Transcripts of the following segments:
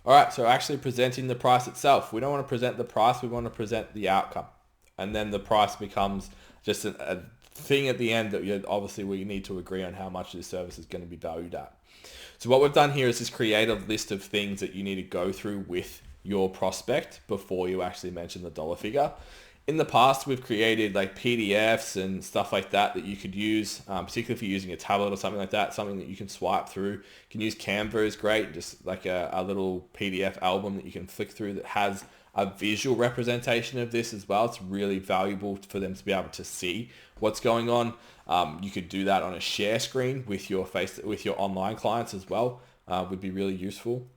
All right, so actually presenting the price itself. We don't want to present the price, we want to present the outcome. And then the price becomes just a thing at the end that obviously we need to agree on how much this service is going to be valued at. So what we've done here is just create a list of things that you need to go through with your prospect before you actually mention the dollar figure. In the past, we've created like PDFs and stuff like that that you could use, particularly if you're using a tablet or something like that, something that you can swipe through. You can use Canva is great, just like a little PDF album that you can flick through that has a visual representation of this as well. It's really valuable for them to be able to see what's going on. You could do that on a share screen with your online clients as well. Would be really useful.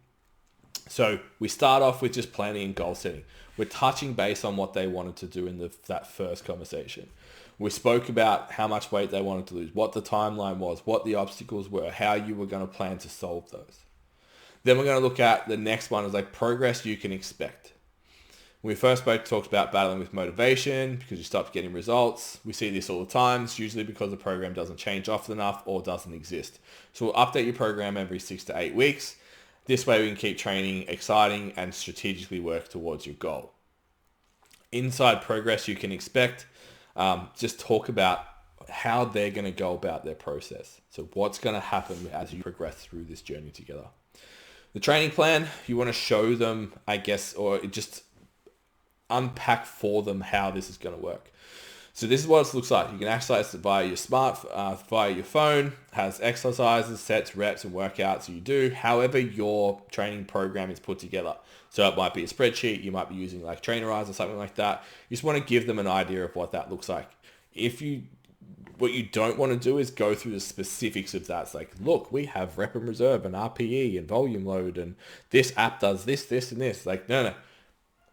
So we start off with just planning and goal setting. We're touching base on what they wanted to do in that first conversation. We spoke about how much weight they wanted to lose, what the timeline was, what the obstacles were, how you were going to plan to solve those. Then we're going to look at the next one is like progress you can expect. When we first talked about battling with motivation because you stopped getting results. We see this all the time. It's usually because the program doesn't change often enough or doesn't exist. So we'll update your program every 6 to 8 weeks. This way we can keep training exciting and strategically work towards your goal. Inside progress you can expect, just talk about how they're going to go about their process. So what's going to happen as you progress through this journey together. The training plan, you want to show them, I guess, or just unpack for them how this is going to work. So this is what it looks like. You can exercise it via your via your phone, has exercises, sets, reps, and workouts you do, however your training program is put together. So it might be a spreadsheet, you might be using like Trainerize or something like that. You just want to give them an idea of what that looks like. What you don't want to do is go through the specifics of that. It's like, look, we have rep and reserve and RPE and volume load and this app does this, this, and this. Like, no.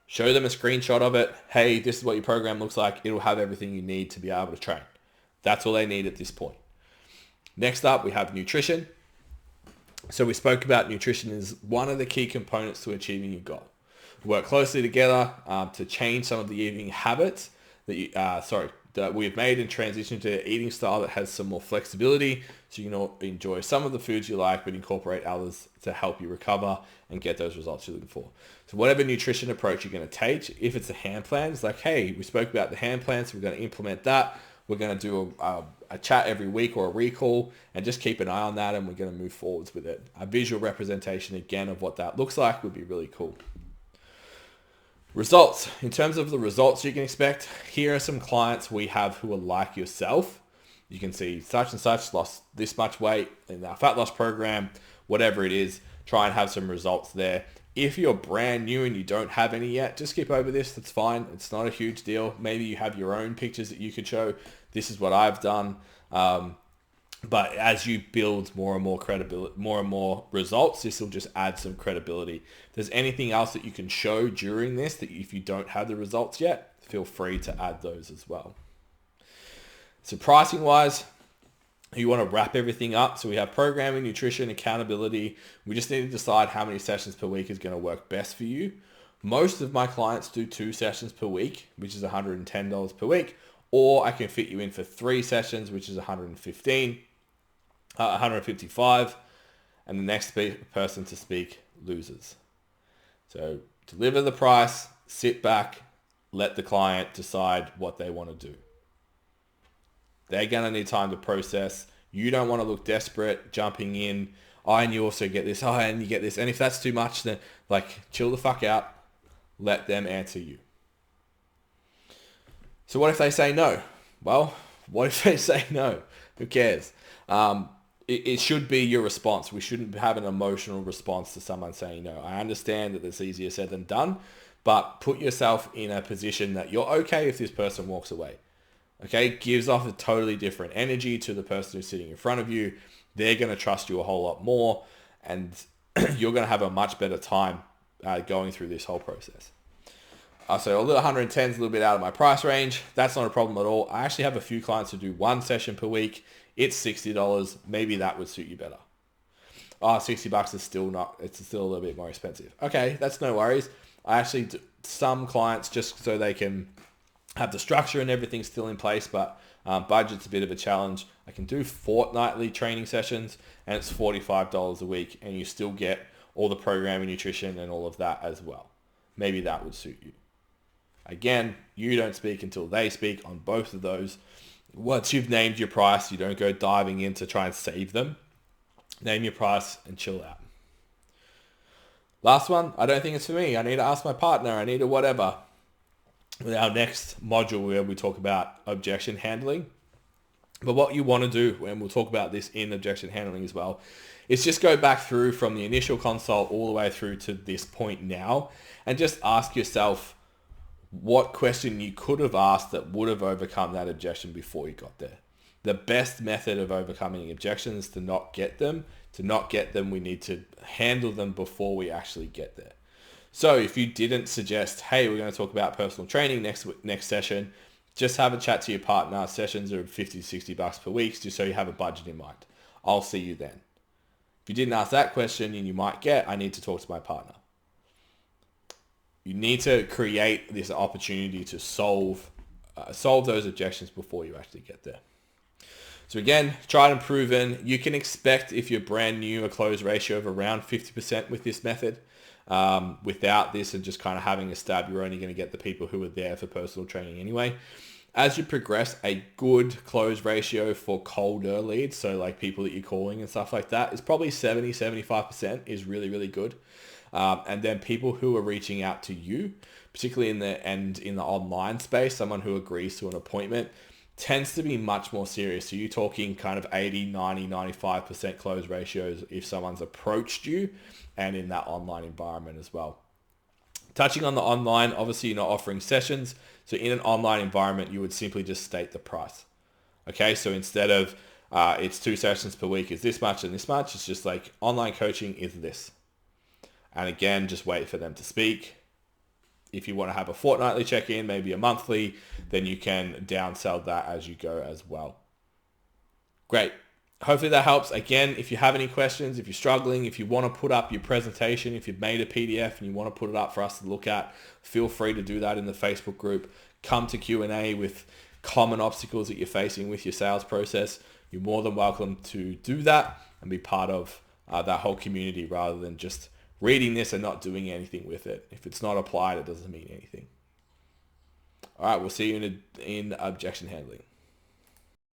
Show them a screenshot of it. Hey, this is what your program looks like. It'll have everything you need to be able to train. That's all they need at this point. Next up, we have nutrition. So we spoke about nutrition is one of the key components to achieving your goal. Work closely together to change some of the eating habits that we've made and transition to an eating style that has some more flexibility so you can enjoy some of the foods you like but incorporate others to help you recover and get those results you're looking for. So whatever nutrition approach you're going to take, if it's a hand plan, it's like, hey, we spoke about the hand plan, so we're going to implement that. We're going to do a chat every week or a recall and just keep an eye on that and we're going to move forwards with it. A visual representation again of what that looks like would be really cool. Results. In terms of the results you can expect, here are some clients we have who are like yourself. You can see such and such lost this much weight in our fat loss program, whatever it is, try and have some results there. If you're brand new and you don't have any yet, just skip over this. That's fine. It's not a huge deal. Maybe you have your own pictures that you could show. This is what I've done. But as you build more and more credibility, more and more results, this will just add some credibility. If there's anything else that you can show during this that if you don't have the results yet, feel free to add those as well. So pricing wise, you want to wrap everything up. So we have programming, nutrition, accountability. We just need to decide how many sessions per week is going to work best for you. Most of my clients do 2 sessions per week, which is $110 per week, or I can fit you in for 3 sessions, which is $155, and the next person to speak loses. So deliver the price, sit back, let the client decide what they want to do. They're going to need time to process. You don't want to look desperate, jumping in. Oh, and you also get this. Oh, and you get this. And if that's too much, then chill the fuck out. Let them answer you. So what if they say no? Well, what if they say no? Who cares? It should be your response. We shouldn't have an emotional response to someone saying no. I understand that it's easier said than done, but put yourself in a position that you're okay if this person walks away. Okay, gives off a totally different energy to the person who's sitting in front of you. They're going to trust you a whole lot more, and you're going to have a much better time going through this whole process. So a little 110 is a little bit out of my price range. That's not a problem at all. I actually have a few clients who do 1 session per week. It's $60. Maybe that would suit you better. $60 is still not, it's still a little bit more expensive. Okay, that's no worries. I actually do some clients just so they can have the structure and everything still in place, but budget's a bit of a challenge. I can do fortnightly training sessions and it's $45 a week and you still get all the programming, nutrition, and all of that as well. Maybe that would suit you. Again, you don't speak until they speak on both of those. Once you've named your price, you don't go diving in to try and save them. Name your price and chill out. Last one, I don't think it's for me. I need to ask my partner. I need to whatever. With our next module where we talk about objection handling. But what you want to do, and we'll talk about this in objection handling as well, is just go back through from the initial consult all the way through to this point now and just ask yourself what question you could have asked that would have overcome that objection before you got there. The best method of overcoming objections is to not get them. To not get them, we need to handle them before we actually get there. So if you didn't suggest, hey, we're going to talk about personal training next session, just have a chat to your partner. Sessions are $50 to $60 per week, just so you have a budget in mind. I'll see you then. If you didn't ask that question, and you might get, I need to talk to my partner. You need to create this opportunity to solve those objections before you actually get there. So again, tried and proven. You can expect, if you're brand new, a close ratio of around 50% with this method. Without this and just kind of having a stab, you're only going to get the people who are there for personal training anyway. As you progress, a good close ratio for colder leads, so like people that you're calling and stuff like that, is probably 70-75% is really, really good. And then people who are reaching out to you, particularly in the online space, someone who agrees to an appointment, tends to be much more serious. So you're talking kind of 80, 90, 95% close ratios if someone's approached you and in that online environment as well. Touching on the online, obviously you're not offering sessions. So in an online environment, you would simply just state the price. Okay, so instead of it's 2 sessions per week is this much and this much, it's just like online coaching is this. And again, just wait for them to speak. If you want to have a fortnightly check-in, maybe a monthly, then you can downsell that as you go as well. Great. Hopefully that helps. Again, if you have any questions, if you're struggling, if you want to put up your presentation, if you've made a PDF and you want to put it up for us to look at, feel free to do that in the Facebook group. Come to Q&A with common obstacles that you're facing with your sales process. You're more than welcome to do that and be part of that whole community rather than just reading this and not doing anything with it. If it's not applied, it doesn't mean anything. All right, we'll see you in objection handling.